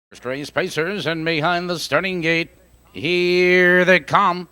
First race Pacers, and behind the starting gate, here they come.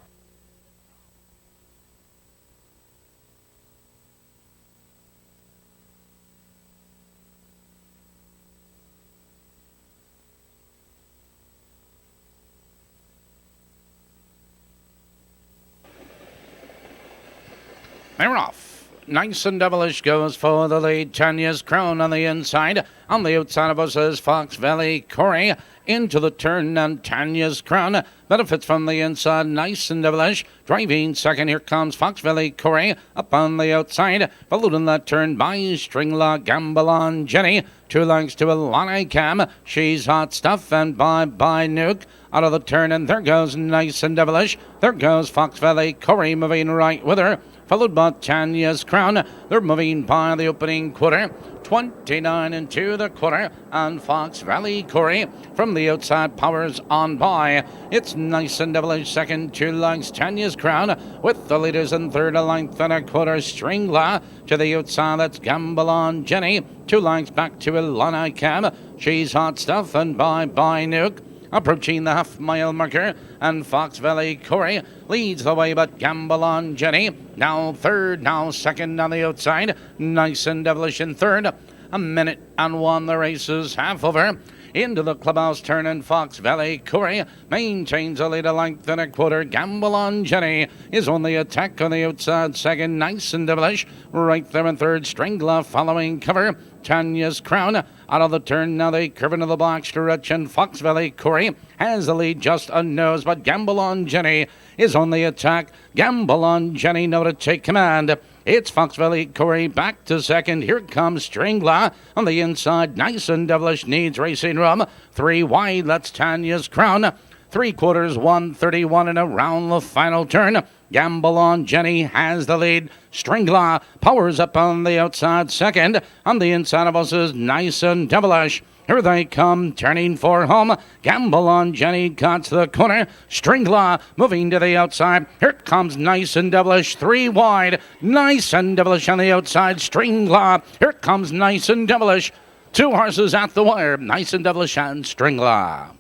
They're off. Nice and devilish goes for the lead. Tanya's Crown on the inside. On the outside of us is Fox Valley Corey. Into the turn, and Tanya's Crown benefits from the inside. Nice and devilish. Driving second, here comes Fox Valley Corey up on the outside. Followed in that turn by Stringlaw Gamble on Jenny. 2 lengths to Alana Cam. She's hot stuff, and bye Nuke. Out of the turn, and there goes Nice and Devilish. There goes Fox Valley Corey moving right with her. Followed by Tanya's Crown. They're moving by the opening quarter. 29 into the quarter, and Fox Valley Corey from the outside powers on by. It's Nice and Devilish second, 2 lengths Tanya's Crown with the leaders in third, a length and a quarter. Stringla to the outside, that's Gamble on Jenny. 2 lengths back to Ilana Cam. She's hot stuff, and bye Nuke. Approaching the half-mile marker, and Fox Valley Corey leads the way, but Gamble on Jenny now third, now second on the outside. Nice and Devilish in third. 1:01 the race is half over. Into the clubhouse turn, and Fox Valley Corey maintains a lead, a length and a quarter. Gamble on Jenny is on the attack on the outside second. Nice and Devilish right there in third. Stringla following cover. Tanya's Crown out of the turn, now they curve into the black stretch, and Fox Valley Corey has the lead just a nose, but Gamble on Jenny is on the attack. Gamble on Jenny now to take command. It's Fox Valley Corey back to second. Here comes Stringla on the inside. Nice and Devilish needs racing room. 3 wide, that's Tanya's Crown. 3/4, 1:31 and around the final turn. Gamble on Jenny has the lead. Stringla powers up on the outside second. On the inside of us is Nice and Devilish. Here they come, turning for home. Gamble on Jenny cuts the corner. Stringla moving to the outside. Here comes Nice and Devilish, 3 wide. Nice and Devilish on the outside. Stringla. Here comes Nice and Devilish. 2 horses at the wire. Nice and Devilish and Stringla.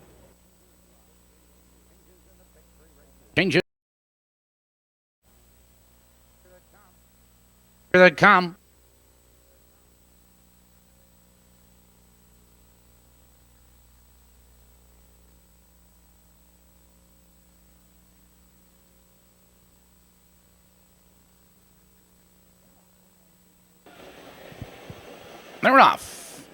Changes. Here they come. They're off.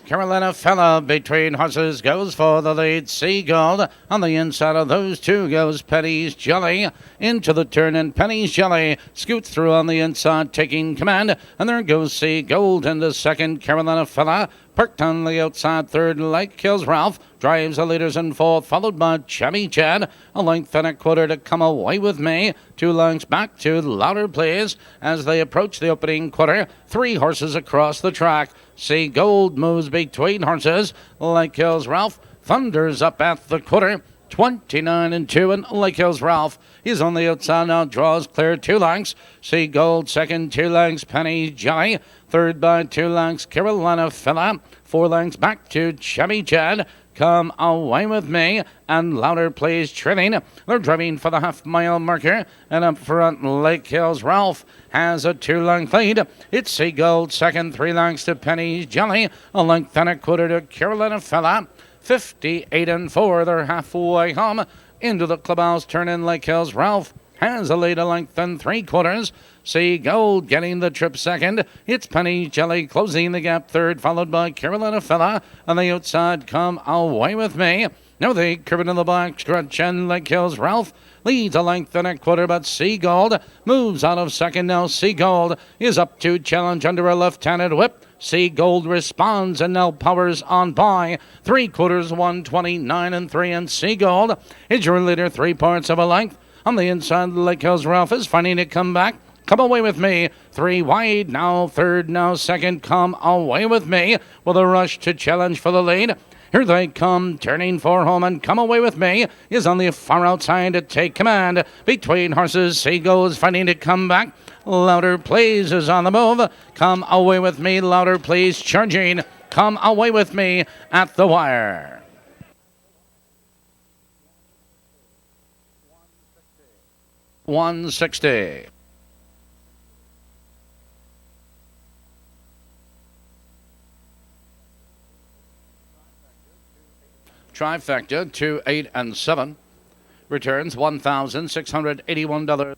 Carolina Fella between horses goes for the lead. Seagold on the inside of those 2 goes Penny's Jelly into the turn, and Penny's Jelly scoots through on the inside taking command, and there goes Seagold into second. Carolina Fella parked on the outside third. Lake Hills Ralph drives the leaders in fourth, followed by Chubby Chad. A length and a quarter to Come Away With Me. 2 lengths back to Louder Please as they approach the opening quarter. 3 horses across the track. Seagold moves between horses. Lake Hills Ralph thunders up at the quarter. 29 and 2, and Lake Hills Ralph is on the outside now, draws clear 2 lengths. Seagold second, 2 lengths Penny Jelly. Third by 2 lengths Carolina Fella. 4 lengths back to Chubby Chad. Come Away With Me and Louder Please trailing. They're driving for the half-mile marker, and up front Lake Hills Ralph has a 2-length lead. It's Seagold second, 3 lengths to Penny's Jelly, a length and a quarter to Carolina Fella. 58 and 4, they're halfway home. Into the clubhouse turn, in Lake Hills Ralph has a lead, a length and 3/4. Seagold getting the trip second. It's Penny Jelly closing the gap third, followed by Carolina Fella. On the outside, Come Away With Me. Now they curve into the black stretch, and Lake Hills Ralph leads a length and a quarter, but Seagold moves out of second now. Seagold is up to challenge under a left-handed whip. Seagold responds and now powers on by. 3/4, 1:29 and 3, and Seagold is your leader, 3 parts of a length. On the inside, Lake Hills Ralph is finding it come back. Come Away With Me, 3 wide, now third, now second. Come Away With Me with a rush to challenge for the lead. Here they come, turning for home, and Come Away With Me is on the far outside to take command. Between horses, Seagold's finding it come back. Louder Please is on the move. Come Away With Me, Louder Please charging. Come Away With Me at the wire. 160. Trifecta 2, 8, and 7 returns $1,681.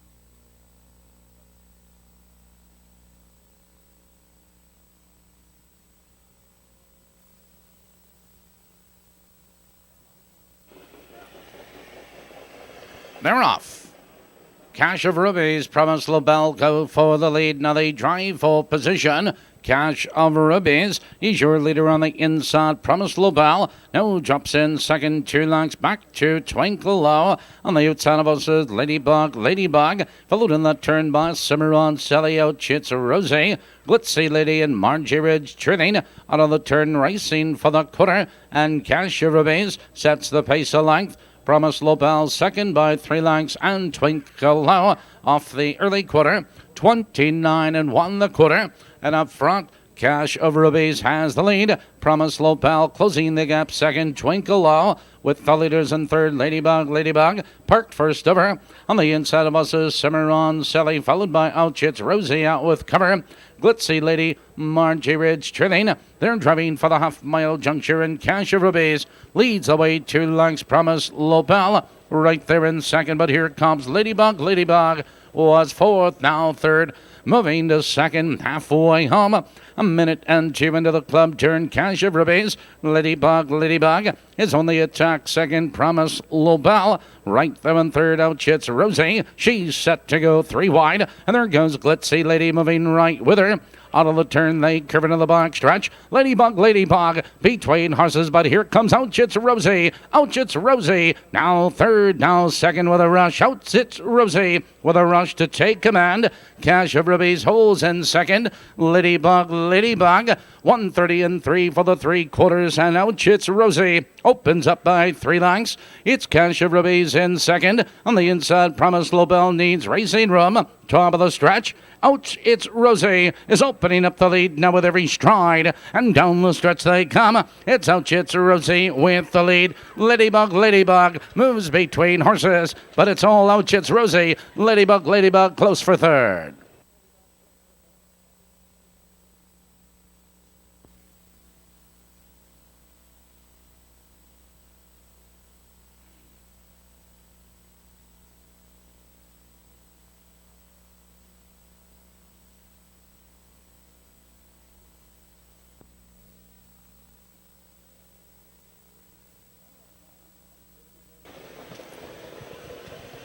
They're off. Cash of Rubies, Promise LaBelle go for the lead. Now they drive for position. Cash of Rubies is your leader on the inside. Promise LaBelle now drops in second, 2 lengths back to Twinkle Low. On the outside of us is Ladybug, followed in that turn by Cimarron, Sally out, Chits Rosie, Glitzy Lady and Margie Ridge Trailing. Out of the turn, racing for the quarter, and Cash of Rubies sets the pace a length. Promise LaBelle second by 3 lengths, and Twinkle Low off the early quarter, 29 and 1 the quarter. And up front, Cash of Rubies has the lead. Promise LaBelle closing the gap second, Twinkle Low with the leaders in third, Ladybug, parked first over. On the inside of us is Cimarron, Sally, followed by Outchits, Rosie out with cover. Glitzy Lady, Margie Ridge trailing. They're driving for the half-mile juncture, and Cash of Rubies leads away 2 lengths. Promise LaBelle right there in second, but here comes Ladybug was fourth, now third. Moving to second, halfway home. A minute and 2 into the club turn. Cash of Rubies. Ladybug is on the attack. Second, Promise LaBelle. Right there in third, Outchits Rosie. She's set to go 3 wide. And there goes Glitzy Lady moving right with her. Out of the turn, they curve into the back stretch. Ladybug between horses, but here comes Outchits Rosie. Now third, now second with a rush. Outchits Rosie with a rush to take command. Cash of Rubies holds in second. Ladybug, 130 and 3 for the 3 quarters, and Outchits Rosie opens up by 3 lengths. It's Cash of Rubies in second. On the inside, Promise LaBelle needs racing room. Top of the stretch. Outchits Rosie is opening up the lead now with every stride, and down the stretch they come. It's Outchits Rosie with the lead. Ladybug moves between horses, but it's all Outchits Rosie. Ladybug close for third.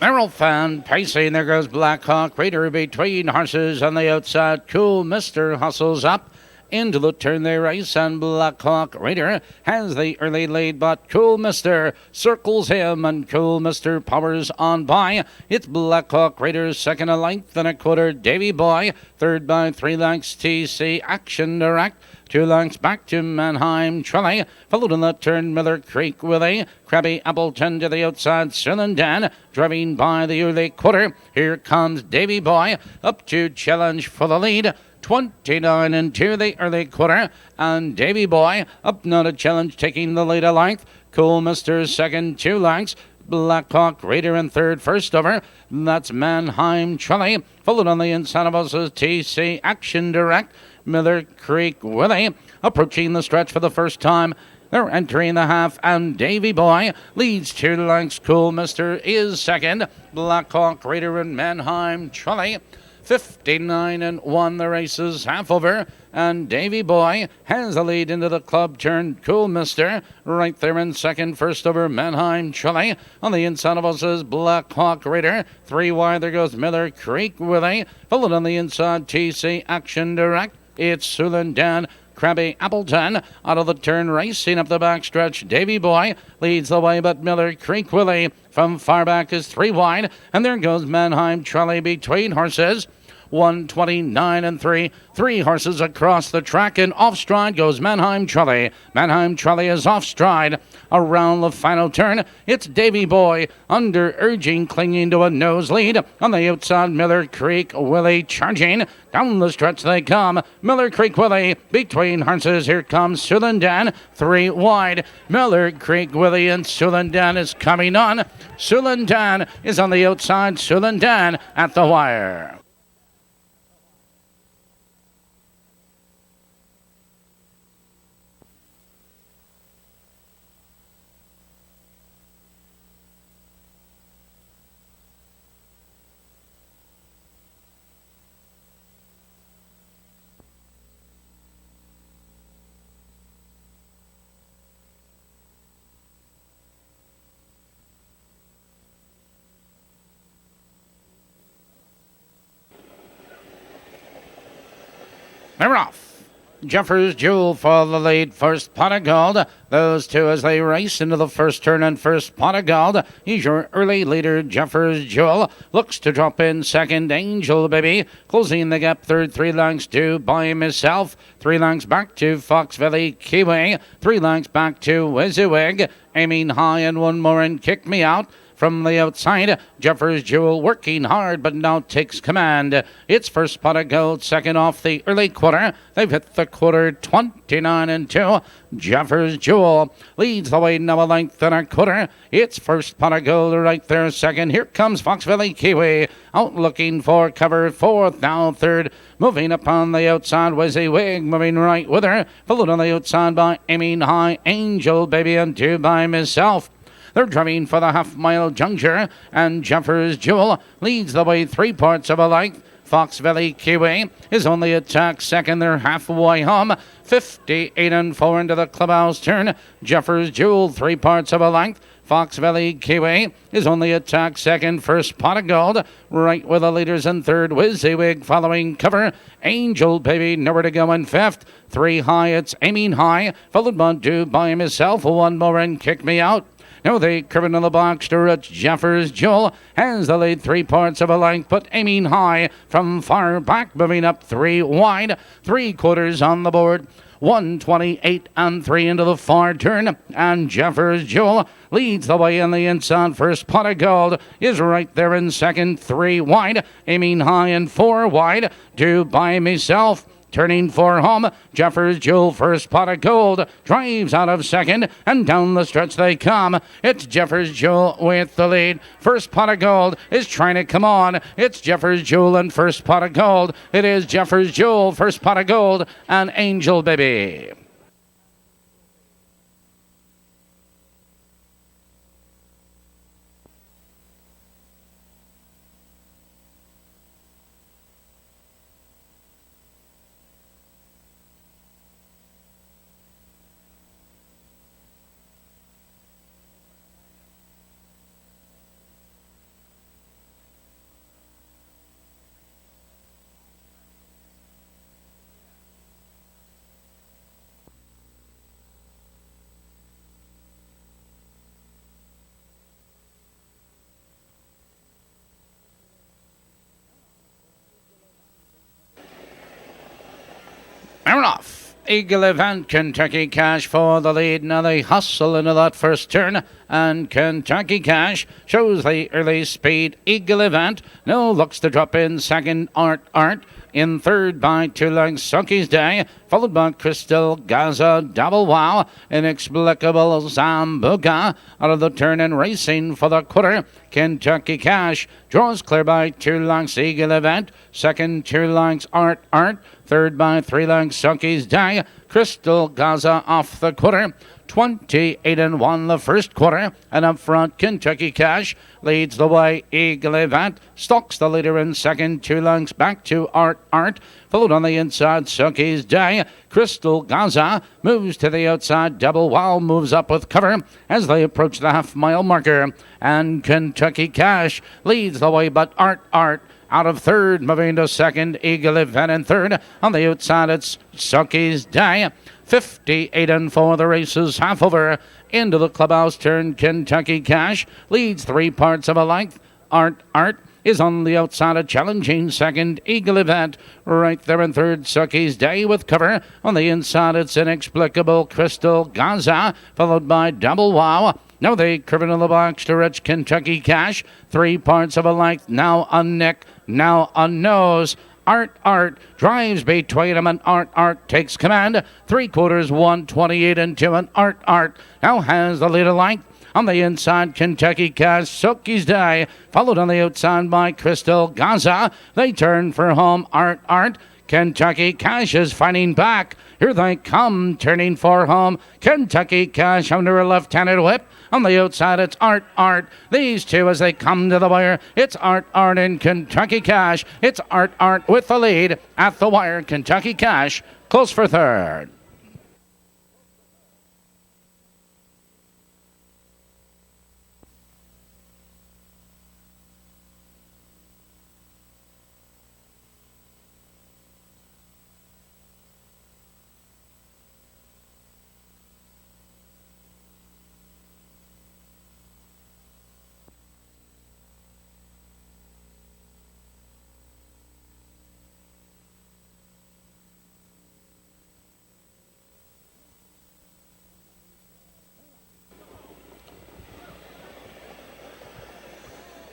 Merrill Fan pacing. There goes Black Hawk Raider between horses on the outside. Cool Mister hustles up into the turn they race, and Black Hawk Raider has the early lead, but Cool Mister circles him, and Cool Mister powers on by. It's Black Hawk Raider second, a length and a quarter. Davy Boy third by 3 lengths. TC Action Direct 2 lengths back to Mannheim Trolley. Followed in that turn, Miller Creek Willie. Crabby Appleton to the outside. Sun Dan driving by the early quarter. Here comes Davy Boy up to challenge for the lead. 29 and 2 the early quarter. And Davy Boy up now to challenge, taking the lead a length. Cool Mister second, 2 lengths. Black Hawk Raider in third, first over. That's Mannheim Trolley. Followed on the inside of us is TC Action Direct. Miller Creek Willie approaching the stretch for the first time. They're entering the half, and Davy Boy leads 2 lengths. Cool Mister is second. Black Hawk Raider and Mannheim Trolley. 59 and 1 the race is half over, and Davy Boy has the lead into the club turn. Cool Mister right there in second, first over Mannheim Trolley. On the inside of us is Black Hawk Raider. 3 wide, there goes Miller Creek Willie. Followed on the inside, TC Action Direct. It's Sulan Dan, Crabby Appleton out of the turn, racing up the backstretch. Davy Boy leads the way, but Miller Creek Willie from far back is 3 wide, and there goes Mannheim Trolley between horses. 129 and 3. 3 horses across the track, and off stride goes Mannheim Trolley. Mannheim Trolley is off stride. Around the final turn, it's Davy Boy under urging, clinging to a noselead. On the outside, Miller Creek Willie charging. Down the stretch they come. Miller Creek Willie between horses. Here comes Sulin Dan. 3 wide. Miller Creek Willie and Sulin Dan is coming on. Sulin Dan is on the outside. Sulin Dan at the wire. They're off. Jeffers Jewel for the lead. First pot of gold. Those two as they race into the first turn and first pot of gold. He's your early leader, Jeffers Jewel. Looks to drop in second, Angel Baby. Closing the gap third, 3 lengths to By Myself. 3 lengths back to Fox Valley Kiwi. 3 lengths back to Wizzywig. Aiming high and one more and Kick Me Out. From the outside, Jeffers Jewel working hard, but now takes command. It's first pot of gold, second off the early quarter. They've hit the quarter 29 and 2. Jeffers Jewel leads the way now a length and a quarter. It's first pot of gold right there, second. Here comes Fox Valley Kiwi out looking for cover, fourth, now third. Moving upon the outside, Wizzywig moving right with her. Followed on the outside by Aiming High, Angel Baby, and 2 By Myself. They're driving for the half-mile juncture, and Jeffers Jewel leads the way 3 parts of a length. Fox Valley Kiwi is only attack second. They're halfway home. 58 and 4 into the clubhouse turn. Jeffers Jewel 3 parts of a length. Fox Valley Kiwi is only attack second. First pot of gold, right with the leaders in third. Wizzywig following cover. Angel Baby nowhere to go in fifth. 3 high, it's Aiming High, followed by 2 By Myself. 1 more and Kick Me Out. Now they curve into the box to reach Jeffers Jewel. Has the lead 3 parts of a length, but Aiming High from far back, moving up 3 wide. 3 quarters on the board. 128 and 3 into the far turn, and Jeffers Jewel leads the way in the inside. First pot of gold is right there in second. 3 wide. Aiming High and 4 wide. 2 By Myself. Turning for home, Jeffers Jewel, first pot of gold, drives out of second, and down the stretch they come. It's Jeffers Jewel with the lead. First pot of gold is trying to come on. It's Jeffers Jewel and first pot of gold. It is Jeffers Jewel, first pot of gold, and Angel Baby. They're off. Eagle Event, Kentucky Cash for the lead. Now they hustle into that first turn, and Kentucky Cash shows the early speed. Eagle Event now looks to drop in second. Art in third by 2 lengths, Sucky's Day, followed by Crystal Gaza, Double Wow, Inexplicable Zambuca, out of the turn and racing for the quarter. Kentucky Cash draws clear by 2 lengths, Eagle Event, second 2 lengths, Art, third by 3 lengths, Sucky's Day, Crystal Gaza off the quarter. 28 and 1 the first quarter, and up front Kentucky Cash leads the way. Eagle Event stalks the leader in second, 2 lengths back to Art, followed on the inside Sucky's Day. Crystal Gaza moves to the outside. Double Wow moves up with cover as they approach the half-mile marker, and Kentucky Cash leads the way, but Art out of third, moving to second. Eagle Event in third. On the outside, it's Sucky's Day. 58 and 4, the race is half over. Into the clubhouse turn, Kentucky Cash leads 3 parts of a length. Art is on the outside of challenging second. Eagle Event right there in third. Sucky's Day with cover. On the inside, it's Inexplicable Crystal Gaza, followed by Double Wow. Now they curve into the box to reach Kentucky Cash. 3 parts of a length. Now a neck. Now a nose. Art drives between them, and Art takes command. 3/4, 128 and 2, and Art now has the leader length. On the inside, Kentucky Cash, Silky's Day, followed on the outside by Crystal Gaza. They turn for home. Art. Kentucky Cash is fighting back. Here they come, turning for home. Kentucky Cash under a left-handed whip. On the outside, it's Art. These two as they come to the wire. It's Art and Kentucky Cash. It's Art with the lead at the wire. Kentucky Cash close for third.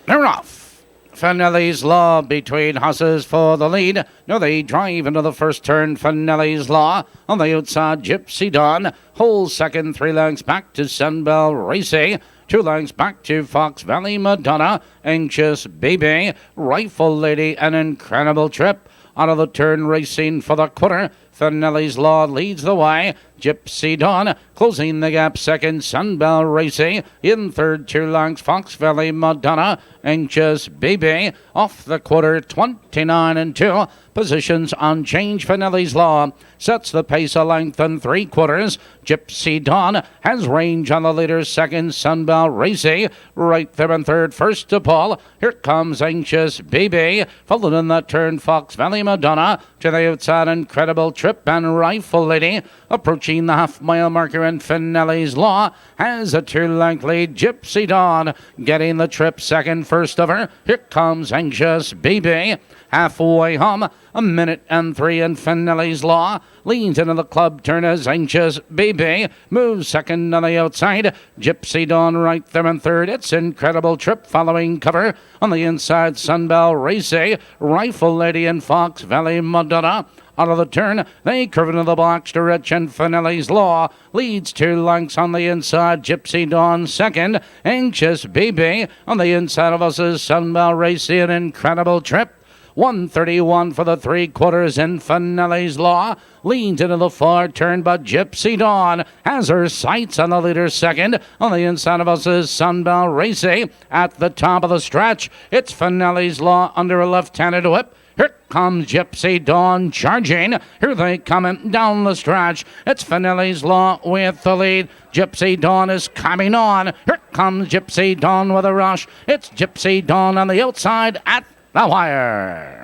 They're off. Finelli's Law between horses for the lead. Now they drive into the first turn. Finelli's Law on the outside. Gypsy Dawn holds second. 3 lengths back to Sunbell Racing. 2 lengths back to Fox Valley Madonna. Anxious Baby, Rifle Lady, an Incredible Trip. Out of the turn, racing for the quarter. Finelli's Law leads the way. Gypsy Dawn closing the gap second. Sunbell Racing in third. 2 lengths. Fox Valley Madonna. Anxious Baby off the quarter. 29 and 2. Positions on change. Finelli's Law sets the pace a length and 3/4. Gypsy Dawn has range on the leader. Second. Sunbell Racing right there in third. First to Paul. Here comes Anxious Baby. Followed in that turn. Fox Valley Madonna to the outside. Incredible Trip and Rifle Lady approaching the half-mile marker, and Finelli's Law has a 2-length lead. Gypsy Dawn getting the trip second. First over, here comes Anxious Baby. Halfway home, 1:03, and Finelli's Law leans into the club turn as Anxious Baby moves second on the outside. Gypsy Dawn right there in third. It's Incredible Trip following cover. On the inside, Sunbell Racing, Rifle Lady, and Fox Valley Madonna. Out of the turn, they curve into the box to Rich, and Finelli's Law leads 2 lengths on the inside. Gypsy Dawn second. Anxious Baby on the inside of us is Sunbell Racing, an Incredible Trip. 131 for the 3/4, and Finelli's Law leans into the far turn, but Gypsy Dawn has her sights on the leader second. On the inside of us is Sunbell Racing at the top of the stretch. It's Finelli's Law under a left-handed whip. Here comes Gypsy Dawn charging. Here they come down the stretch. It's Finelli's Law with the lead. Gypsy Dawn is coming on. Here comes Gypsy Dawn with a rush. It's Gypsy Dawn on the outside at the wire.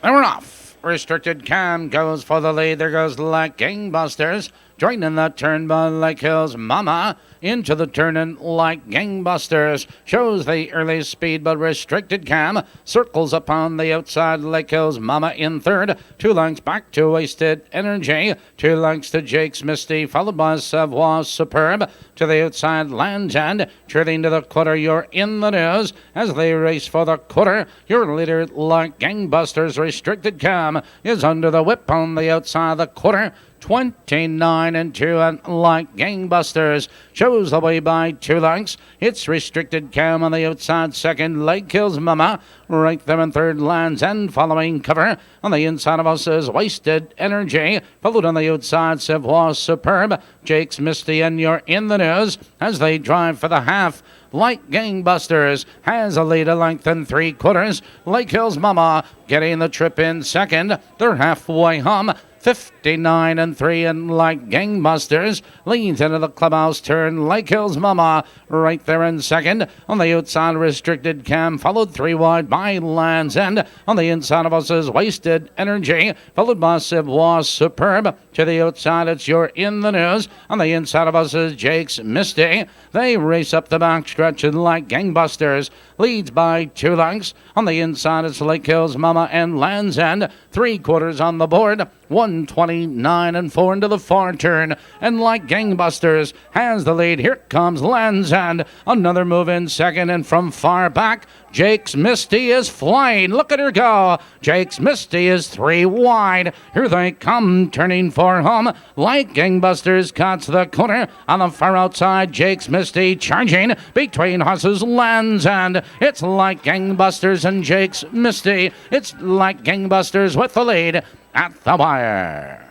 And we're off. Restricted Cam goes for the lead. There goes Like Gangbusters. Joining that turn by Lake Hills Mama. Into the turn and Like Gangbusters. Shows the early speed, but Restricted Cam circles upon the outside. Lake Hills Mama in third. 2 lengths back to Wasted Energy. 2 lengths to Jake's Misty, followed by Savoy Superb. To the outside, Land's End. Trailing to the quarter, you're in the news. As they race for the quarter, your leader, Like Gangbusters. Restricted Cam is under the whip on the outside of the quarter. 29 and 2, and Like Gangbusters shows the way by 2 lengths. It's Restricted Cam on the outside second. Lake Hills Mama right there in third. Lands End following cover. On the inside of us is Wasted Energy, followed on the outside Savoie Superb. Jake's Misty and You're in the News as they drive for the half. Like Gangbusters has a lead a length and 3/4. Lake Hills Mama getting the trip in second. They're halfway home. 59 and 3, and Like Gangbusters leads into the clubhouse turn. Lake Hills Mama right there in second. On the outside, Restricted Cam followed 3 wide by Land's End. On the inside of us is Wasted Energy, followed by Savoie Superb. To the outside, it's You're in the News. On the inside of us is Jake's Misty. They race up the back stretch, and Like Gangbusters leads by 2 lengths. On the inside, it's Lake Hills Mama and Land's End. 3/4 on the board. 129 and 4 into the far turn, and Like Gangbusters has the lead. Here comes Land's End. Another move in second, and from far back, Jake's Misty is flying. Look at her go. Jake's Misty is 3 wide. Here they come, turning for home. Like Gangbusters cuts the corner. On the far outside, Jake's Misty charging between horses. Land's End. It's Like Gangbusters and Jake's Misty. It's Like Gangbusters with the lead at the wire.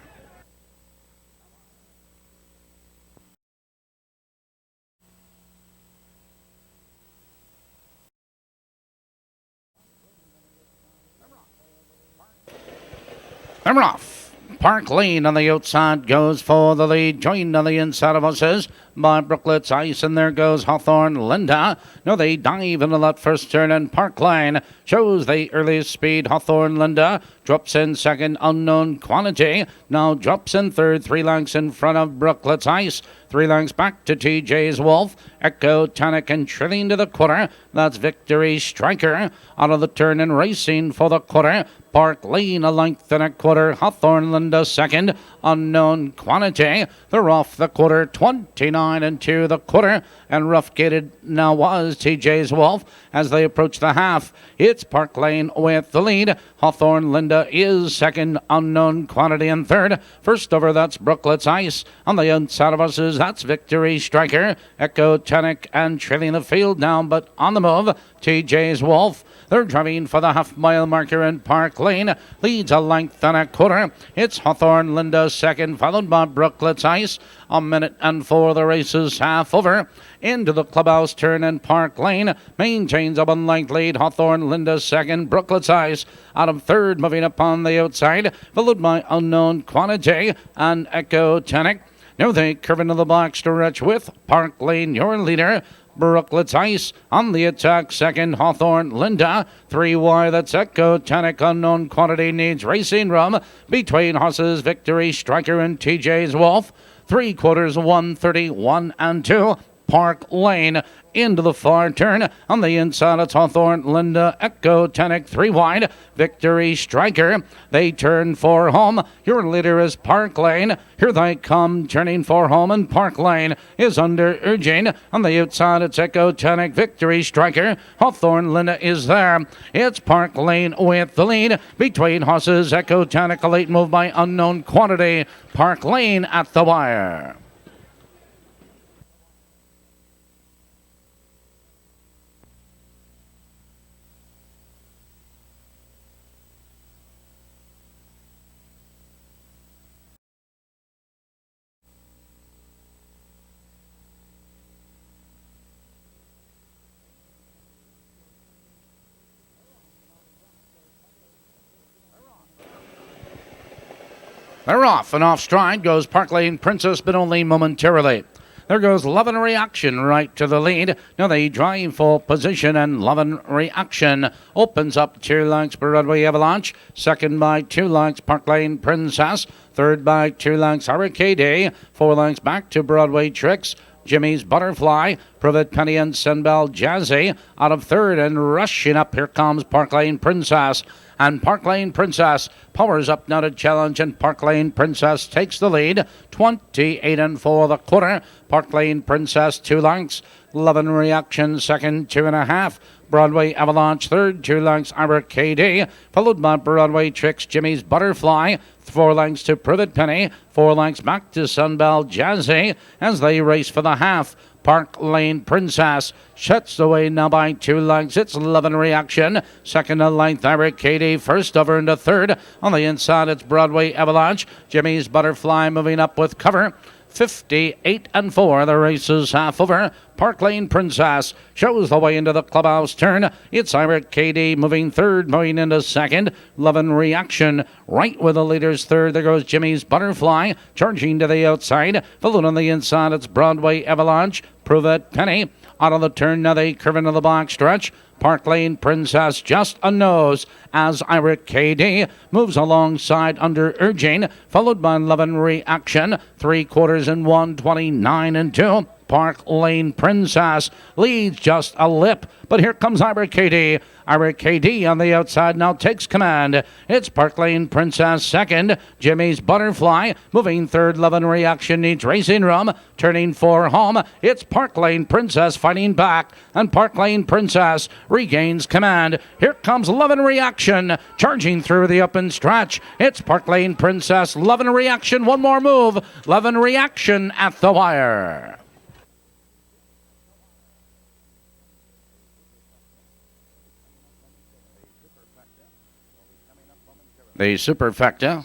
And we're off. Park Lane on the outside goes for the lead. Joined on the inside of us is by Brooklet's Ice, and there goes Hawthorne Linda. No, they dive into that first turn, and Park Lane shows the earliest speed. Hawthorne Linda drops in second. Unknown Quantity now drops in third. 3 lengths in front of Brooklet's Ice. 3 lengths back to TJ's Wolf. Echo Tonic and Trilling to the quarter. That's Victory Striker out of the turn and racing for the quarter. Park Lane a length and 1/4. Hawthorne Linda second. Unknown Quantity. They're off the quarter. 29 and 2 the quarter. And rough gated now was TJ's Wolf as they approach the half. It's Park Lane with the lead. Hawthorne Linda is second. Unknown Quantity in third. First over, that's Brooklet's Ice. On the inside of us is that's Victory Striker. Echo Tonic and Trilling the field now, but on the move, TJ's Wolf. They're driving for the half-mile marker, in Park Lane leads a length and 1/4. It's Hawthorne Linda second, followed by Brooklet's Ice. 1:04 the race is half over. Into the clubhouse turn, and Park Lane maintains a 1-length lead. Hawthorne Linda second. Brooklet's Ice out of third, moving up on the outside, followed by Unknown Quantity and Echo Tonic. Now they curve into the black stretch with Park Lane, your leader. Brooklet's Ice on the attack second. Hawthorne Linda 3 wide. That's Echo Tonic. Unknown Quantity needs racing room between horses Victory Striker and TJ's Wolf. 3/4 131 and 2. Park Lane into the far turn. On the inside, it's Hawthorne Linda, Echo Tonic 3 wide. Victory Striker. They turn for home. Your leader is Park Lane. Here they come, turning for home, and Park Lane is under urging. On the outside, it's Echo Tonic, Victory Striker. Hawthorne Linda is there. It's Park Lane with the lead between horses. Echo Tonic, a late move by Unknown Quantity. Park Lane at the wire. They're off, and off stride goes Park Lane Princess, but only momentarily. There goes Love and Reaction right to the lead. Now they drive for position, and Love and Reaction opens up 2 lengths Broadway Avalanche. Second by 2 lengths Park Lane Princess. Third by 2 lengths Arcade. 4 lengths back to Broadway Tricks. Jimmy's Butterfly, Privet Penny and Senbel Jazzy out of third, and rushing up, here comes Park Lane Princess. And Park Lane Princess powers up now to challenge, and Park Lane Princess takes the lead. 28 and 4 the quarter. Park Lane Princess 2 lengths. Love and Reaction second, 2.5. Broadway Avalanche third, 2 lengths Arcade, followed by Broadway Tricks, Jimmy's Butterfly. 4 lengths to Privet Penny. 4 lengths back to Sunbelt Jazzy as they race for the half. Park Lane Princess shuts away now by 2 lengths. It's Love and Reaction. Second to length, Ira Katie. First over into third. On the inside, it's Broadway Avalanche. Jimmy's Butterfly moving up with cover. 58 and 4. The race is half over. Park Lane Princess shows the way into the clubhouse turn. It's Ira Katie moving third, moving into second. Love and Reaction right with the leaders third. There goes Jimmy's Butterfly charging to the outside. Followed on the inside, it's Broadway Avalanche. Prove It Penny. Out of the turn, now they curve into the box stretch. Park Lane Princess just a nose as Ira KD moves alongside under urging, followed by Love and Reaction. 3/4 and 1:29 and 2. Park Lane Princess leads just a lip, but here comes Ira KD. Ira KD on the outside now takes command. It's Park Lane Princess second. Jimmy's Butterfly moving third. Love and Reaction needs racing room. Turning for home. It's Park Lane Princess fighting back, and Park Lane Princess regains command. Here comes Love and Reaction charging through the open stretch. It's Park Lane Princess. Love and Reaction. One more move. Love and Reaction at the wire. The Superfecta